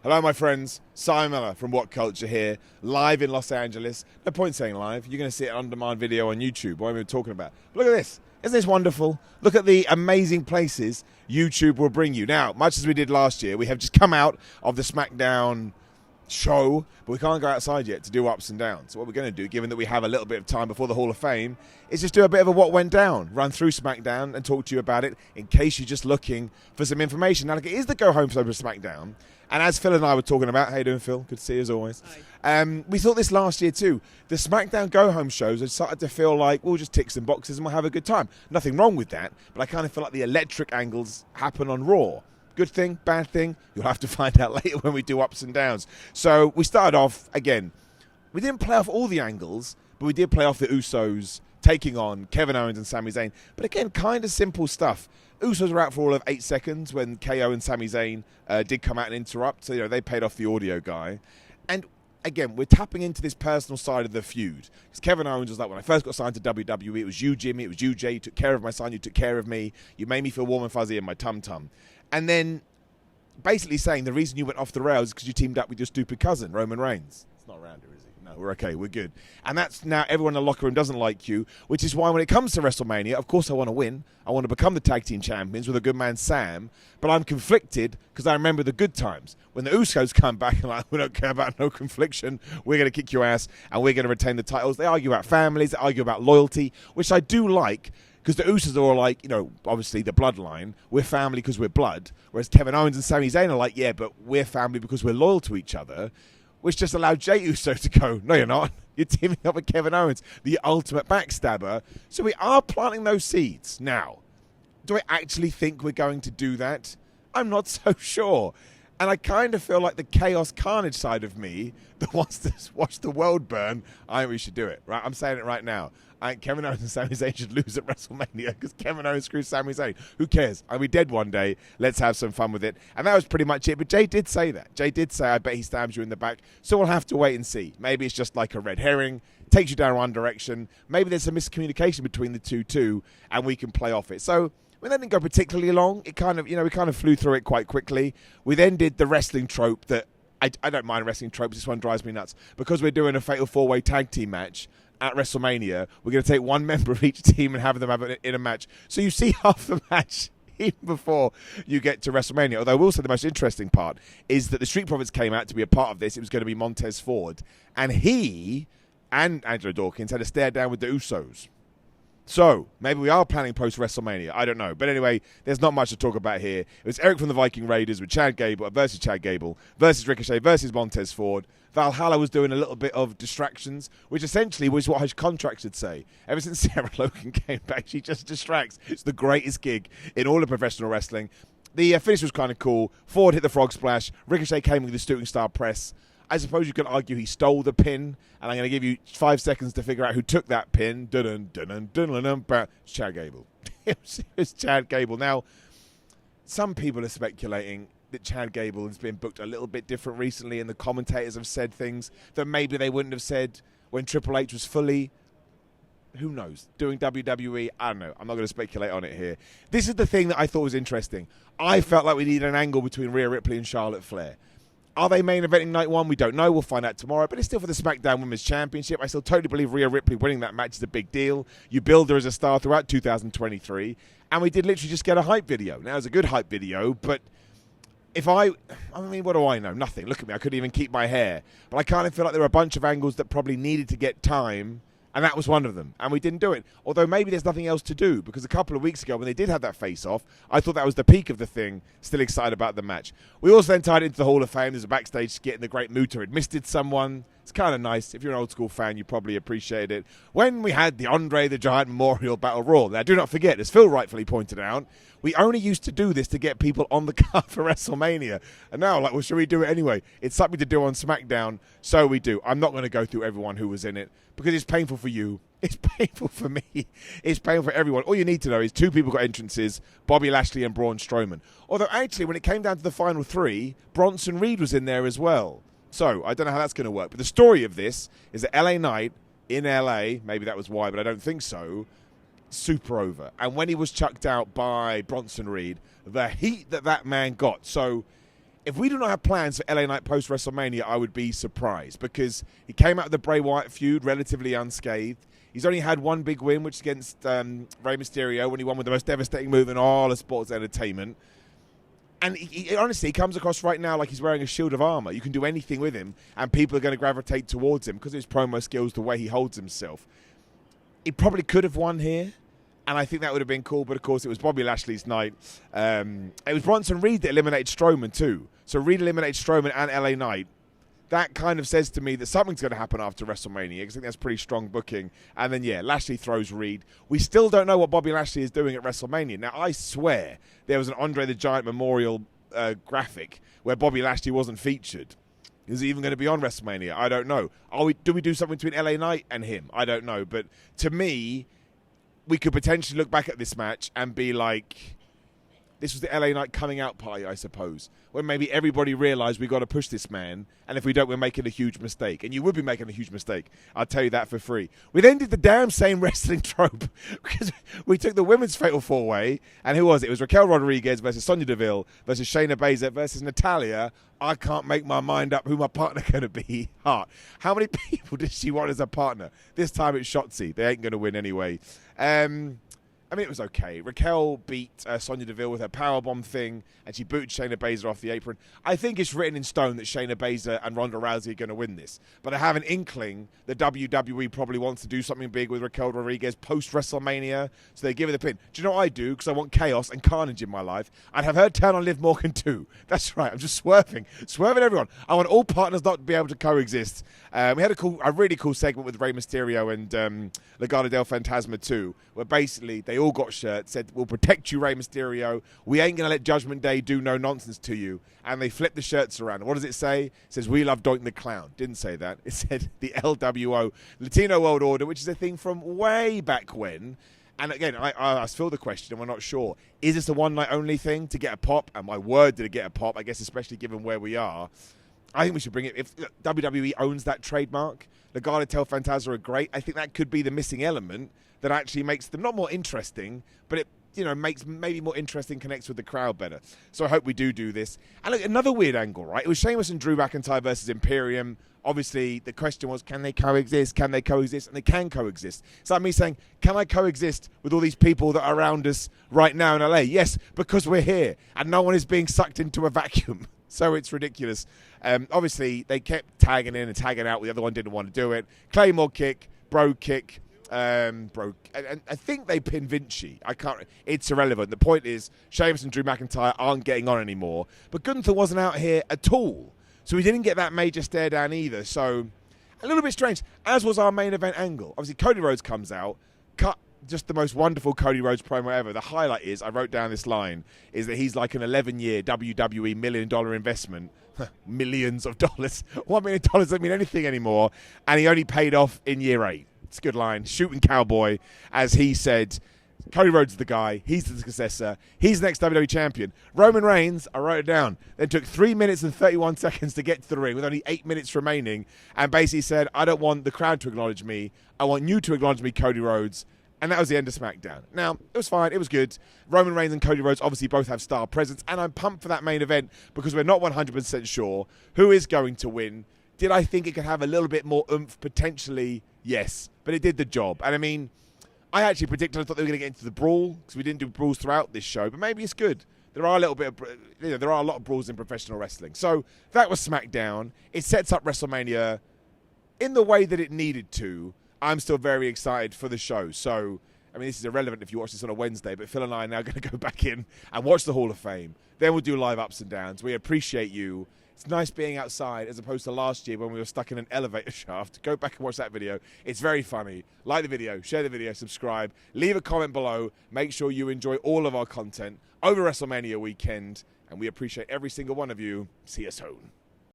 Hello, my friends. Simon Miller from What Culture here, live in Los Angeles. No point saying live. You're going to see it on-demand video on YouTube. What am I talking about? But look at this. Isn't this wonderful? Look at the amazing places YouTube will bring you. Now, much as we did last year, we have just come out of the SmackDown show, but we can't go outside yet to do ups and downs. So what we're going to do, given that we have a little bit of time before the Hall of Fame, is just do a bit of a what went down, run through SmackDown and talk to you about it in case you're just looking for some information. Now, look, it is the go-home show for SmackDown, and as Phil and I were talking about, how you doing, Phil? Good to see you as always. We thought this last year too. The SmackDown go-home shows had started to feel like we'll just tick some boxes and we'll have a good time. Nothing wrong with that, but I kind of feel like the electric angles happen on Raw. Good thing, bad thing, you'll have to find out later when we do ups and downs. So we started off, again, we didn't play off all the angles, but we did play off the Usos taking on Kevin Owens and Sami Zayn. But again, kind of simple stuff. Usos were out for all of 8 seconds when KO and Sami Zayn did come out and interrupt. So, they paid off the audio guy. And again, we're tapping into this personal side of the feud. Because Kevin Owens was like, when I first got signed to WWE, it was you, Jimmy, it was you, Jay. You took care of my son, you took care of me. You made me feel warm and fuzzy in my tum-tum. And then basically saying the reason you went off the rails is because you teamed up with your stupid cousin, Roman Reigns. It's not around here, is he? No, we're okay, we're good. And that's now everyone in the locker room doesn't like you, which is why when it comes to WrestleMania, of course I want to win. I want to become the tag team champions with a good man, Sam. But I'm conflicted because I remember the good times. When the Usos come back and like, we don't care about no confliction, we're going to kick your ass and we're going to retain the titles. They argue about families, they argue about loyalty, which I do like. Because the Usos are all like, obviously the bloodline. We're family because we're blood. Whereas Kevin Owens and Sami Zayn are like, yeah, but we're family because we're loyal to each other. Which just allowed Jey Uso to go, no, you're not. You're teaming up with Kevin Owens, the ultimate backstabber. So we are planting those seeds. Now, do I actually think we're going to do that? I'm not so sure. And I kind of feel like the chaos carnage side of me that wants to watch the world burn, I think we should do it. Right? I'm saying it right now. I think Kevin Owens and Sami Zayn should lose at WrestleMania because Kevin Owens screws Sami Zayn. Who cares? I'll be dead one day. Let's have some fun with it. And that was pretty much it. But Jay did say that. Jay did say, I bet he stabs you in the back. So we'll have to wait and see. Maybe it's just like a red herring. Takes you down one direction. Maybe there's some miscommunication between the two, and we can play off it. So we didn't go particularly long. It kind of, we kind of flew through it quite quickly. We then did the wrestling trope that I don't mind wrestling tropes. This one drives me nuts. Because we're doing a fatal four-way tag team match at WrestleMania, we're going to take one member of each team and have them have it in a match. So you see half the match even before you get to WrestleMania. Although I will say the most interesting part is that the Street Profits came out to be a part of this. It was going to be Montez Ford. And he and Angelo Dawkins had a stare down with the Usos. So, maybe we are planning post-WrestleMania. I don't know. But anyway, there's not much to talk about here. It was Eric from the Viking Raiders with Chad Gable versus Ricochet versus Montez Ford. Valhalla was doing a little bit of distractions, which essentially was what his contract should say. Ever since Sarah Logan came back, she just distracts. It's the greatest gig in all of professional wrestling. The finish was kind of cool. Ford hit the frog splash. Ricochet came with the Shooting Star Press. I suppose you could argue he stole the pin, and I'm going to give you 5 seconds to figure out who took that pin. It's Chad Gable. It's Chad Gable. Now, some people are speculating that Chad Gable has been booked a little bit different recently, and the commentators have said things that maybe they wouldn't have said when Triple H was fully, who knows, doing WWE. I don't know. I'm not going to speculate on it here. This is the thing that I thought was interesting. I felt like we needed an angle between Rhea Ripley and Charlotte Flair. Are they main eventing night one? We don't know. We'll find out tomorrow. But it's still for the SmackDown Women's Championship. I still totally believe Rhea Ripley winning that match is a big deal. You build her as a star throughout 2023. And we did literally just get a hype video. Now, it's a good hype video, but I mean, what do I know? Nothing. Look at me. I couldn't even keep my hair. But I kind of feel like there were a bunch of angles that probably needed to get time, and that was one of them. And we didn't do it. Although maybe there's nothing else to do, because a couple of weeks ago when they did have that face-off, I thought that was the peak of the thing. Still excited about the match. We also then tied it into the Hall of Fame. There's a backstage skit, and the Great Muta had misted someone. It's kind of nice. If you're an old-school fan, you probably appreciated it. When we had the Andre the Giant Memorial Battle Royal. Now, do not forget, as Phil rightfully pointed out, we only used to do this to get people on the card for WrestleMania. And now, well, should we do it anyway? It's something to do on SmackDown, so we do. I'm not going to go through everyone who was in it, because it's painful for you. It's painful for me. It's painful for everyone. All you need to know is 2 people got entrances, Bobby Lashley and Braun Strowman. Although, actually, when it came down to the final 3, Bronson Reed was in there as well. So, I don't know how that's going to work. But the story of this is that LA Knight in LA, maybe that was why, but I don't think so, super over. And when he was chucked out by Bronson Reed, the heat that man got. So, if we do not have plans for LA Knight post-WrestleMania, I would be surprised, because he came out of the Bray Wyatt feud relatively unscathed. He's only had one big win, which is against Rey Mysterio, when he won with the most devastating move in all of sports entertainment. And he honestly, he comes across right now like he's wearing a shield of armor. You can do anything with him, and people are going to gravitate towards him because of his promo skills, the way he holds himself. He probably could have won here, and I think that would have been cool, but of course it was Bobby Lashley's night. It was Bronson Reed that eliminated Strowman too. So Reed eliminated Strowman and LA Knight. That kind of says to me that something's going to happen after WrestleMania, because I think that's pretty strong booking. And then, yeah, Lashley throws Reed. We still don't know what Bobby Lashley is doing at WrestleMania. Now, I swear there was an Andre the Giant memorial graphic where Bobby Lashley wasn't featured. Is he even going to be on WrestleMania? I don't know. Do we do something between LA Knight and him? I don't know. But to me, we could potentially look back at this match and be like, this was the LA Knight coming out party, I suppose, when maybe everybody realised we got to push this man, and if we don't, we're making a huge mistake. And you would be making a huge mistake. I'll tell you that for free. We then did the damn same wrestling trope, because we took the women's fatal four-way, and who was it? It was Raquel Rodriguez versus Sonya Deville versus Shayna Baszler versus Natalya. I can't make my mind up who my partner going to be. Hart. How many people does she want as a partner? This time it's Shotzi. They ain't going to win anyway. I mean, it was okay. Raquel beat Sonya Deville with her powerbomb thing, and she booted Shayna Baszler off the apron. I think it's written in stone that Shayna Baszler and Ronda Rousey are going to win this. But I have an inkling that WWE probably wants to do something big with Raquel Rodriguez post-WrestleMania, so they give her the pin. Do you know what I do? Because I want chaos and carnage in my life. I'd have her turn on Liv Morgan too. That's right. I'm just swerving everyone. I want all partners not to be able to coexist. We had a really cool segment with Rey Mysterio and Legado del Fantasma too, where basically they all got shirts, said, we'll protect you, Rey Mysterio. We ain't going to let Judgment Day do no nonsense to you. And they flipped the shirts around. What does it say? It says, we love Doink the Clown. Didn't say that. It said the LWO, Latino World Order, which is a thing from way back when. And again, I feel the question, and we're not sure. Is this a one-night only thing to get a pop? And my word, did it get a pop? I guess especially given where we are. I think we should bring it. If WWE owns that trademark, Legado del Fantasma are great. I think that could be the missing element that actually makes them not more interesting, but it makes maybe more interesting, connects with the crowd better. So I hope we do this. And look, another weird angle, right? It was Sheamus and Drew McIntyre versus Imperium. Obviously, the question was, can they coexist? Can they coexist? And they can coexist. It's like me saying, can I coexist with all these people that are around us right now in LA? Yes, because we're here, and no one is being sucked into a vacuum. So it's ridiculous. Obviously, they kept tagging in and tagging out. The other one didn't want to do it. Claymore kick, bro kick. And I think they pinned Vinci. It's irrelevant. The point is, Sheamus and Drew McIntyre aren't getting on anymore. But Gunther wasn't out here at all. So we didn't get that major stare down either. So a little bit strange, as was our main event angle. Obviously, Cody Rhodes comes out, cut just the most wonderful Cody Rhodes promo ever. The highlight is, I wrote down this line, is that he's like an 11-year WWE $1 million investment. Millions of dollars. $1 million doesn't mean anything anymore. And he only paid off in year 8. It's a good line. Shooting cowboy, as he said. Cody Rhodes is the guy. He's the successor. He's the next WWE champion. Roman Reigns, I wrote it down, then took 3 minutes and 31 seconds to get to the ring with only 8 minutes remaining, and basically said, I don't want the crowd to acknowledge me. I want you to acknowledge me, Cody Rhodes. And that was the end of SmackDown. Now, it was fine. It was good. Roman Reigns and Cody Rhodes obviously both have star presence, and I'm pumped for that main event because we're not 100% sure who is going to win. Did I think it could have a little bit more oomph? Potentially, yes. But it did the job. And I mean, I actually predicted, I thought they were going to get into the brawl because we didn't do brawls throughout this show, but maybe it's good. There are a lot of brawls in professional wrestling. So that was SmackDown. It sets up WrestleMania in the way that it needed to. I'm still very excited for the show. So, I mean, this is irrelevant if you watch this on a Wednesday, but Phil and I are now going to go back in and watch the Hall of Fame. Then we'll do live ups and downs. We appreciate you. It's nice being outside as opposed to last year when we were stuck in an elevator shaft. Go back and watch that video. It's very funny. Like the video, share the video, subscribe, leave a comment below. Make sure you enjoy all of our content over WrestleMania weekend. And we appreciate every single one of you. See you soon.